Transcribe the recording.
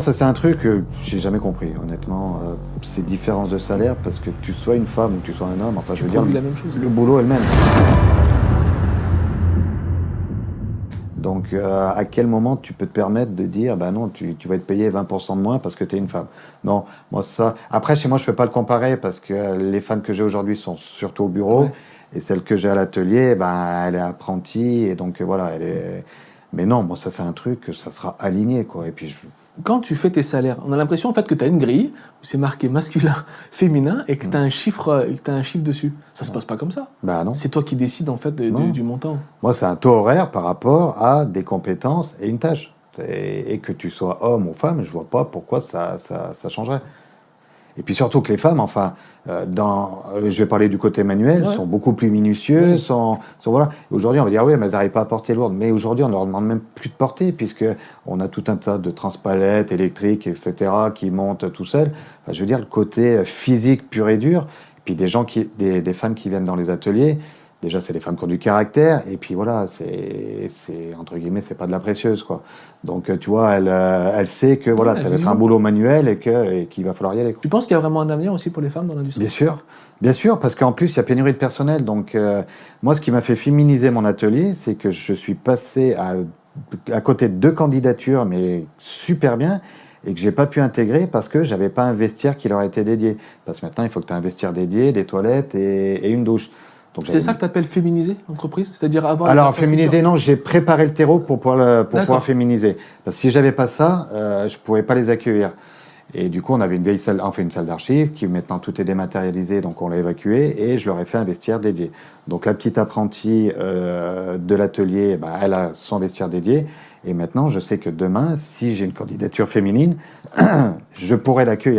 Ça, c'est un truc que j'ai jamais compris, honnêtement. Ces différences de salaire, parce que tu sois une femme ou que tu sois un homme, enfin, je veux dire, la même chose. le boulot est le même. Donc, à quel moment tu peux te permettre de dire, bah non, tu vas être payé 20% de moins parce que tu es une femme? Non, moi, ça. Après, chez moi, je peux pas le comparer parce que les femmes que j'ai aujourd'hui sont surtout au bureau Ouais. et celle que j'ai à l'atelier, ben, elle est apprentie et donc voilà, elle est. Mais non, moi, ça, c'est un truc, ça sera aligné, quoi. Et puis, Quand tu fais tes salaires, on a l'impression en fait que tu as une grille où c'est marqué masculin, féminin et que tu as un chiffre dessus. Ça se passe pas comme ça. bah non. C'est toi qui décides en fait Non. du montant. Moi, c'est un taux horaire par rapport à des compétences et une tâche. Et que tu sois homme ou femme, je vois pas pourquoi ça changerait. Et puis surtout que les femmes, enfin, je vais parler du côté manuel, Ouais. sont beaucoup plus minutieux, Oui. voilà. Aujourd'hui, on va dire oui, mais elles n'arrivent pas à porter lourde. Mais aujourd'hui, on leur demande même plus de porter puisque on a tout un tas de transpalettes électriques, etc., qui montent tout seuls. Enfin, je veux dire le côté physique pur et dur. Et puis des femmes qui viennent dans les ateliers. Déjà, c'est des femmes qui ont du caractère, et puis voilà, entre guillemets, c'est pas de la précieuse, quoi. Donc, tu vois, elle sait que voilà, Ouais, ça va être un boulot manuel et qu'il va falloir y aller, quoi. Tu penses qu'il y a vraiment un avenir aussi pour les femmes dans l'industrie? Bien sûr, parce qu'en plus, il y a pénurie de personnel. Donc, moi, ce qui m'a fait féminiser mon atelier, c'est que je suis passé à côté de 2 candidatures, mais super bien, et que j'ai pas pu intégrer parce que j'avais pas un vestiaire qui leur était dédié. Parce que maintenant, il faut que tu aies un vestiaire dédié, des toilettes et une douche. Donc, C'est ça que tu appelles féminiser l'entreprise? C'est-à-dire avoir alors, féminiser, non, j'ai préparé le terreau pour pouvoir féminiser. Parce que si j'avais pas ça, je pouvais pas les accueillir. Et du coup, on avait une vieille salle, enfin une salle d'archives, qui maintenant tout est dématérialisé, donc on l'a évacué, et je leur ai fait un vestiaire dédié. Donc la petite apprentie de l'atelier, bah, elle a son vestiaire dédié, et maintenant je sais que demain, si j'ai une candidature féminine, je pourrais l'accueillir.